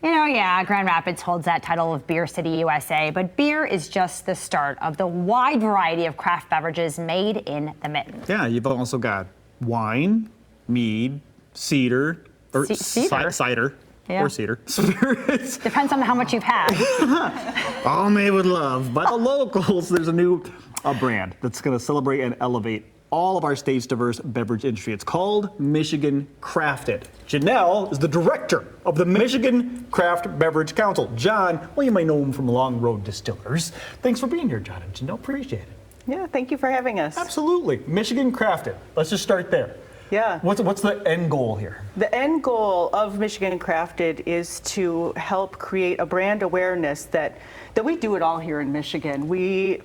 Yeah, Grand Rapids holds that title of Beer City USA, but beer is just the start of the wide variety of craft beverages made in the Mitten. Yeah, you've also got wine, mead, cider, or cider. Yeah. Or cedar. Spirits. Depends on how much you've had. All made with love. By the locals, there's a new brand that's going to celebrate and elevate all of our state's diverse beverage industry. It's called Michigan Crafted. Janelle is the director of the Michigan Craft Beverage Council. John, well, you might know him from Long Road Distillers. Thanks for being here, John and Janelle. Appreciate it. Yeah, thank you for having us. Absolutely. Michigan Crafted. Let's just start there. Yeah. What's the end goal here? The end goal of Michigan Crafted is to help create a brand awareness that we do it all here in Michigan. We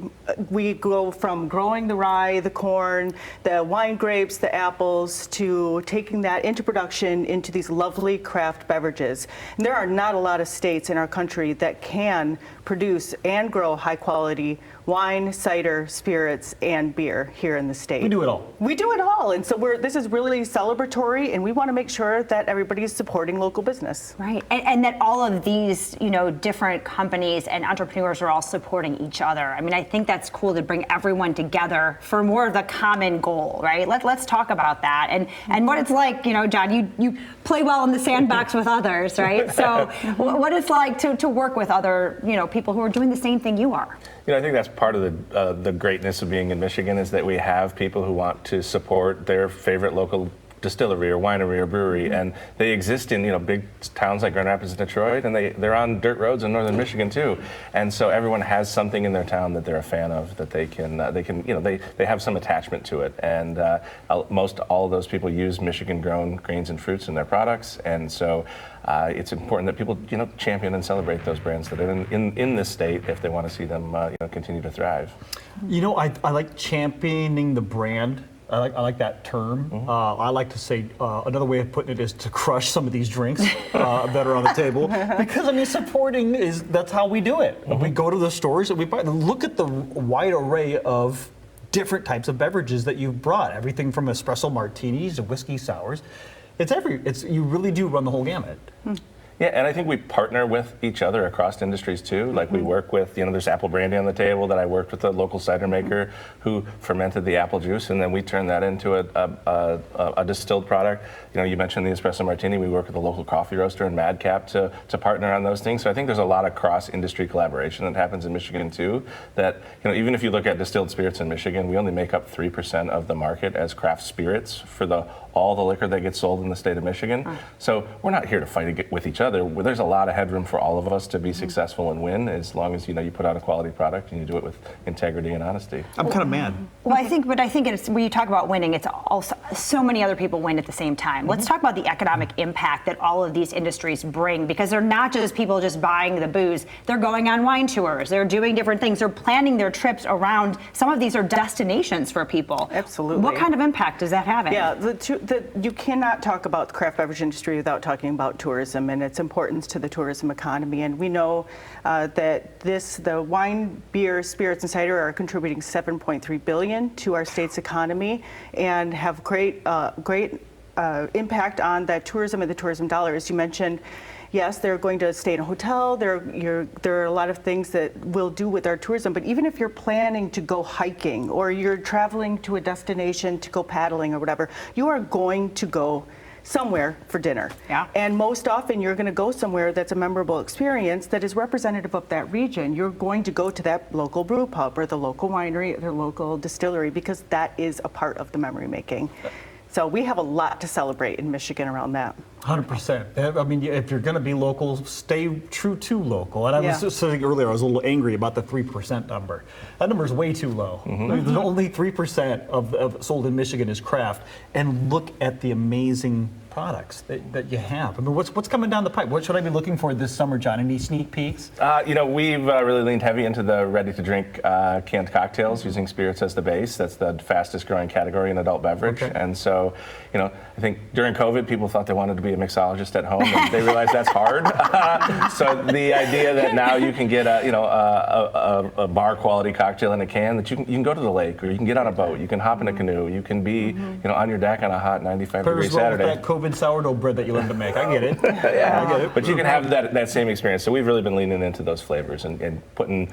go from growing the rye, the corn, the wine grapes, the apples, to taking that into production into these lovely craft beverages. And there are not a lot of states in our country that can produce and grow high quality wine, cider, spirits, and beer here in the state. We do it all. We do it all. And so this is really celebratory, and we want to make sure that everybody is supporting local business. Right. And that all of these, different companies and entrepreneurs are all supporting each other. I mean, I think that's cool to bring everyone together for more of the common goal, right? Let's talk about that and what it's like, John, you play well in the sandbox with others, right? So what it's like to work with other, people who are doing the same thing you are. I think that's part of the greatness of being in Michigan is that we have people who want to support their favorite local distillery or winery or brewery, and they exist in big towns like Grand Rapids and Detroit, and they're on dirt roads in northern Michigan too, and so everyone has something in their town that they're a fan of, that they have some attachment to it, and most all of those people use Michigan grown grains and fruits in their products, and so it's important that people champion and celebrate those brands that are in this state if they want to see them continue to thrive. I like championing the brand. I like that term. Mm-hmm. I like to say another way of putting it is to crush some of these drinks that are on the table, because supporting that's how we do it. Mm-hmm. We go to the stores and we look at the wide array of different types of beverages that you've brought. Everything from espresso martinis to whiskey sours. You really do run the whole gamut. Mm. Yeah, and I think we partner with each other across industries too. Like we work with, there's apple brandy on the table that I worked with a local cider maker who fermented the apple juice, and then we turned that into a distilled product. You mentioned the espresso martini. We work with a local coffee roaster and Madcap to partner on those things. So I think there's a lot of cross-industry collaboration that happens in Michigan too. That even if you look at distilled spirits in Michigan, we only make up 3% of the market as craft spirits for all the liquor that gets sold in the state of Michigan. So we're not here to fight with each other. There's a lot of headroom for all of us to be successful and win, as long as you put out a quality product and you do it with integrity and honesty. I'm kind of mad. Well, I think it's when you talk about winning, it's also so many other people win at the same time. Mm-hmm. Let's talk about the economic impact that all of these industries bring, because they're not just people just buying the booze. They're going on wine tours. They're doing different things. They're planning their trips around. Some of these are destinations for people. Absolutely. What kind of impact is that having? Yeah, you cannot talk about the craft beverage industry without talking about tourism and its importance to the tourism economy. And we know that the wine, beer, spirits, and cider are contributing $7.3 billion to our state's economy and have great impact on that tourism and the tourism dollar. As you mentioned, yes, they're going to stay in a hotel. There are a lot of things that we'll do with our tourism, but even if you're planning to go hiking or you're traveling to a destination to go paddling or whatever, you are going to go somewhere for dinner. Yeah. And most often you're going to go somewhere that's a memorable experience that is representative of that region. You're going to go to that local brew pub or the local winery or the local distillery, because that is a part of the memory making. So we have a lot to celebrate in Michigan around that. 100%. I mean, if you're going to be local, stay true to local. And I was just saying earlier, I was a little angry about the 3% number. That number is way too low. Mm-hmm. There's only 3% of sold in Michigan is craft. And look at the amazing products that you have. I mean, what's coming down the pipe? What should I be looking for this summer, John? Any sneak peeks? We've really leaned heavy into the ready-to-drink canned cocktails, using spirits as the base. That's the fastest growing category in adult beverage. Okay. And so, I think during COVID, people thought they wanted to be be a mixologist at home, and they realize that's hard. So the idea that now you can get a bar quality cocktail in a can, that you can go to the lake, or you can get on a boat, you can hop in a canoe, you can be on your deck on a hot 95-degree Saturday. That COVID sourdough bread that you learned to make. I get it. Yeah, I get it. but you can have that same experience. So we've really been leaning into those flavors and putting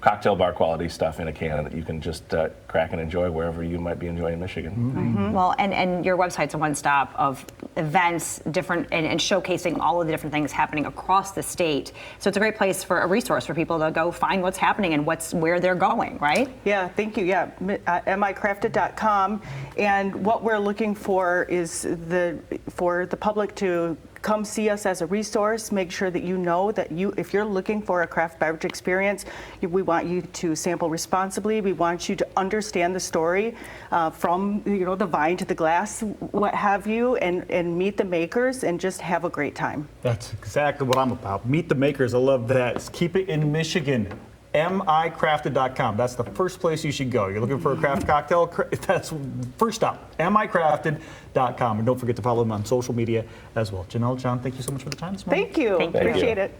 cocktail bar quality stuff in a can that you can just crack and enjoy wherever you might be enjoying Michigan. Well, and your website's a one-stop of events, different and showcasing all of the different things happening across the state. So it's a great place for a resource for people to go find what's happening and where they're going, right? Yeah, thank you. Yeah, micrafted.com. And what we're looking for is for the public to come see us as a resource. Make sure that you know that if you're looking for a craft beverage experience, we want you to sample responsibly. We want you to understand the story from the vine to the glass, what have you, and meet the makers and just have a great time. That's exactly what I'm about. Meet the makers. I love that. Keep it in Michigan. micrafted.com. That's the first place you should go. You're looking for a craft cocktail? That's first stop. micrafted.com. And don't forget to follow them on social media as well. Janelle, John, thank you so much for the time this morning. Thank you. Thank you. Appreciate it.